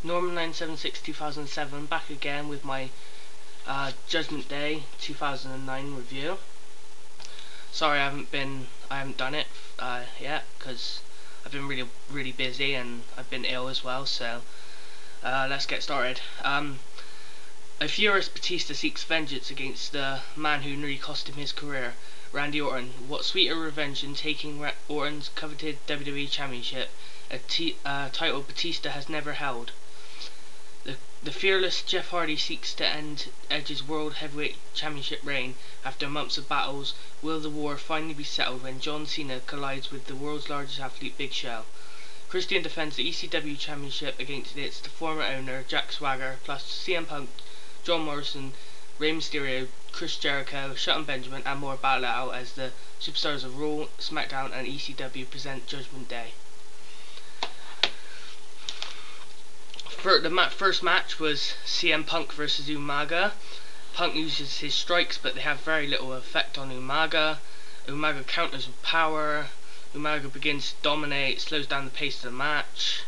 Norman976 2007 back again with my Judgment Day 2009 review. Sorry I haven't done it yet because I've been really busy and I've been ill as well, so let's get started. A furious Batista seeks vengeance against the man who nearly cost him his career, Randy Orton. What sweeter revenge than taking Orton's coveted WWE Championship, a title Batista has never held. The fearless Jeff Hardy seeks to end Edge's World Heavyweight Championship reign after months of battles. Will the war finally be settled when John Cena collides with the world's largest athlete, Big Show? Christian defends the ECW Championship against its former owner, Jack Swagger, plus CM Punk, John Morrison, Rey Mysterio, Chris Jericho, Shelton Benjamin, and more battle it out as the superstars of Raw, SmackDown, and ECW present Judgment Day. The first match was CM Punk versus Umaga. Punk uses his strikes, but they have very little effect on Umaga. Umaga counters with power. Umaga begins to dominate, slows down the pace of the match.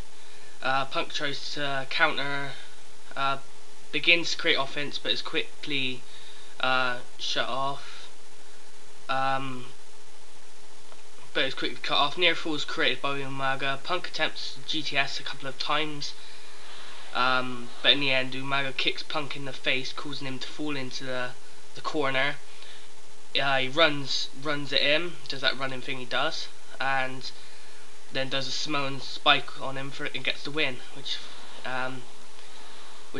Punk tries to counter, begins to create offense, but is quickly shut off. But is quickly cut off. Near falls created by Umaga. Punk attempts GTS a couple of times. But in the end, Umaga kicks Punk in the face, causing him to fall into the corner. He runs at him, does that running thing he does, and then does a Samoan spike on him and gets the win, which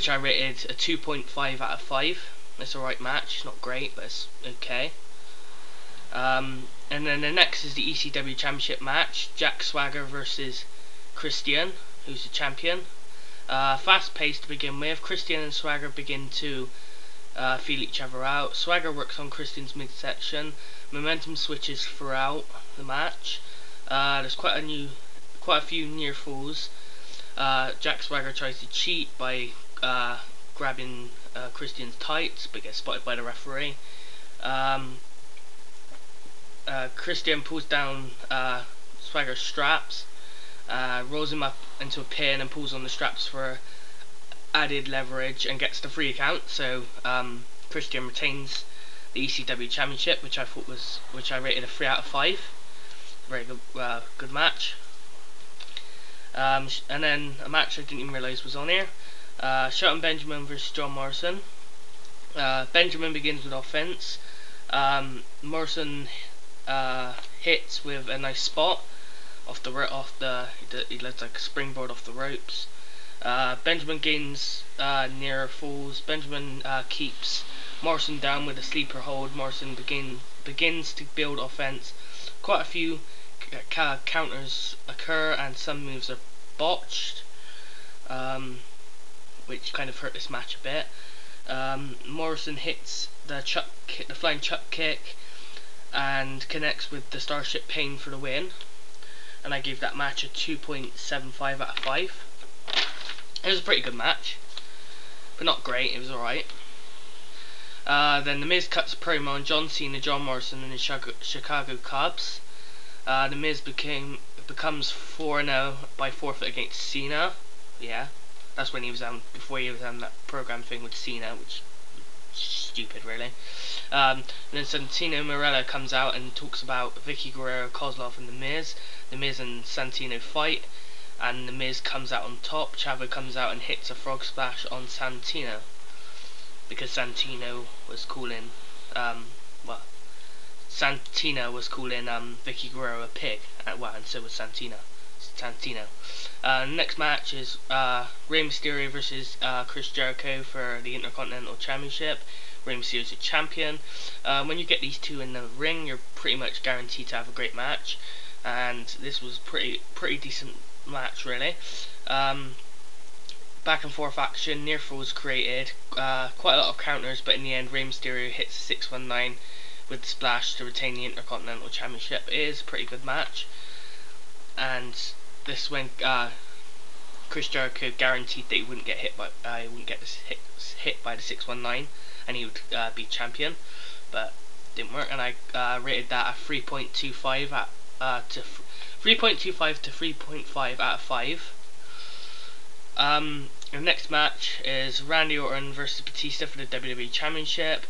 I rated a 2.5 out of 5. It's a right match, not great, but it's okay. And then the next is the ECW Championship match, Jack Swagger versus Christian, who's the champion. Fast paced to begin with. Christian and Swagger begin to feel each other out. Swagger works on Christian's midsection. Momentum switches throughout the match. There's quite a few near falls. Jack Swagger tries to cheat by grabbing Christian's tights, but gets spotted by the referee. Christian pulls down Swagger's straps. Rolls him up into a pin and pulls on the straps for added leverage and gets the free count. So Christian retains the ECW Championship, which I rated a 3 out of 5. Very good match. And then a match I didn't even realise was on here. Shelton Benjamin versus John Morrison. Benjamin begins with offense. Morrison hits with a nice spot. He lets like a springboard off the ropes. Benjamin gains near falls. Benjamin keeps Morrison down with a sleeper hold. Morrison begins to build offense. Quite a few counters occur and some moves are botched, which kind of hurt this match a bit. Morrison hits the flying chuck kick and connects with the Starship Pain for the win. And I gave that match a 2.75 out of 5. It was a pretty good match, but not great. It was alright. Then The Miz cuts a promo on John Cena, John Morrison, and the Chicago Cubs. The Miz becomes 4-0 by forfeit against Cena. Yeah, that's when before he was on that program thing with Cena, which is stupid, really. And then Santino Marella comes out and talks about Vicky Guerrero, Kozlov, and The Miz. The Miz and Santino fight, and The Miz comes out on top. Chavo comes out and hits a frog splash on Santino because Santino was calling Vicky Guerrero a pig, and so was Santino. Next match is Rey Mysterio versus Chris Jericho for the Intercontinental Championship. Rey Mysterio's a champion. When you get these two in the ring, you're pretty much guaranteed to have a great match, and this was pretty decent match, really. Back and forth action, near falls created, quite a lot of counters, but in the end Rey Mysterio hits 619 with the splash to retain the Intercontinental Championship. It is a pretty good match, and this when Chris Jericho guaranteed that he wouldn't get hit by the 619, and he would be champion, but didn't work. And I rated that a 3.25 to 3.5 out of 5. The next match is Randy Orton versus Batista for the WWE Championship.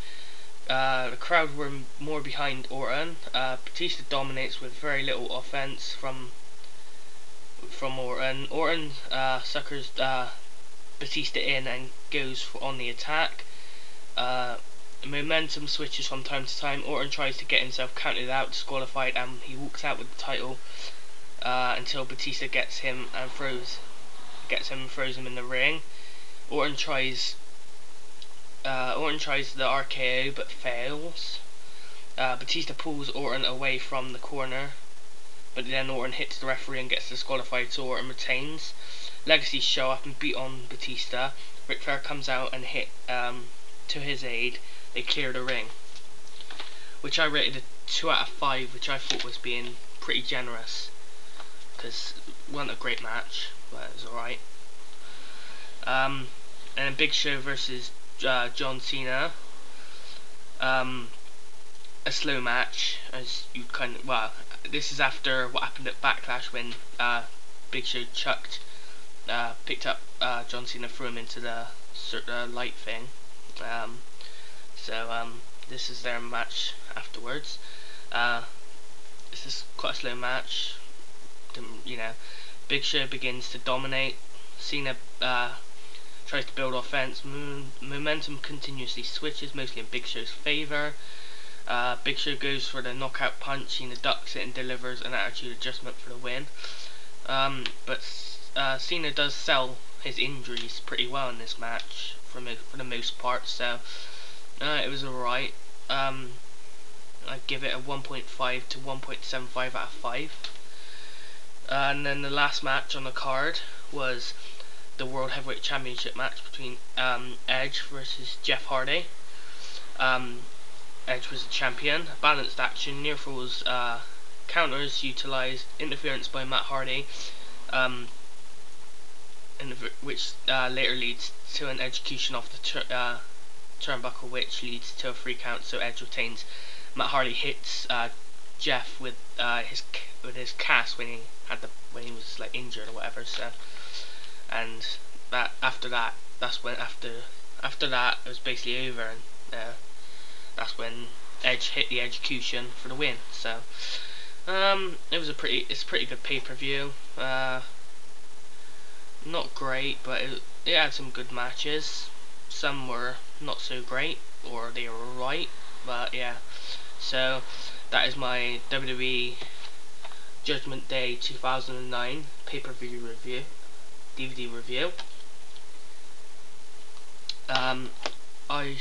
The crowd were more behind Orton. Batista dominates with very little offense from Orton. Orton suckers Batista in and goes on the attack. Momentum switches from time to time. Orton tries to get himself counted out, disqualified, and he walks out with the title until Batista gets him and throws him in the ring. Orton tries the RKO but fails. Batista pulls Orton away from the corner, but then Orton hits the referee and gets disqualified, so Orton retains. Legacy show up and beat on Batista. Ric Flair comes out and hit to his aid. They clear the ring, which I rated a 2 out of 5, which I thought was being pretty generous, because it wasn't a great match, but it was alright. And Big Show versus John Cena. A slow match, as you this is after what happened at Backlash when Big Show picked up John Cena, threw him into the light thing. This is their match afterwards. This is quite a slow match. Big Show begins to dominate. Cena tries to build offense. Momentum continuously switches, mostly in Big Show's favor. Big Show goes for the knockout punch. Cena ducks it and delivers an attitude adjustment for the win. But Cena does sell his injuries pretty well in this match for the most part, so it was alright. I'd give it a 1.5 to 1.75 out of 5. And then the last match on the card was the World Heavyweight Championship match between Edge versus Jeff Hardy. Edge was the champion. Balanced action, near falls, counters utilised, interference by Matt Hardy, which later leads to an execution off the turnbuckle, which leads to a 3 count. So Edge retains. Matt Hardy hits Jeff with his cast when he was like injured or whatever. So, and after that it was basically over, and that's when Edge hit the execution for the win. So it's a pretty good pay-per-view. Not great, but it had some good matches. Some were not so great, or they were right, but yeah. So that is my WWE Judgment Day 2009 pay-per-view review, DVD review. I'm gonna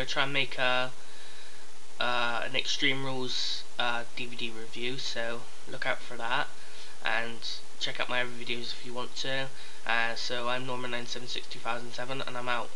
try and make an Extreme Rules DVD review, so look out for that, and check out my other videos if you want to. So I'm Norman9762007, and I'm out.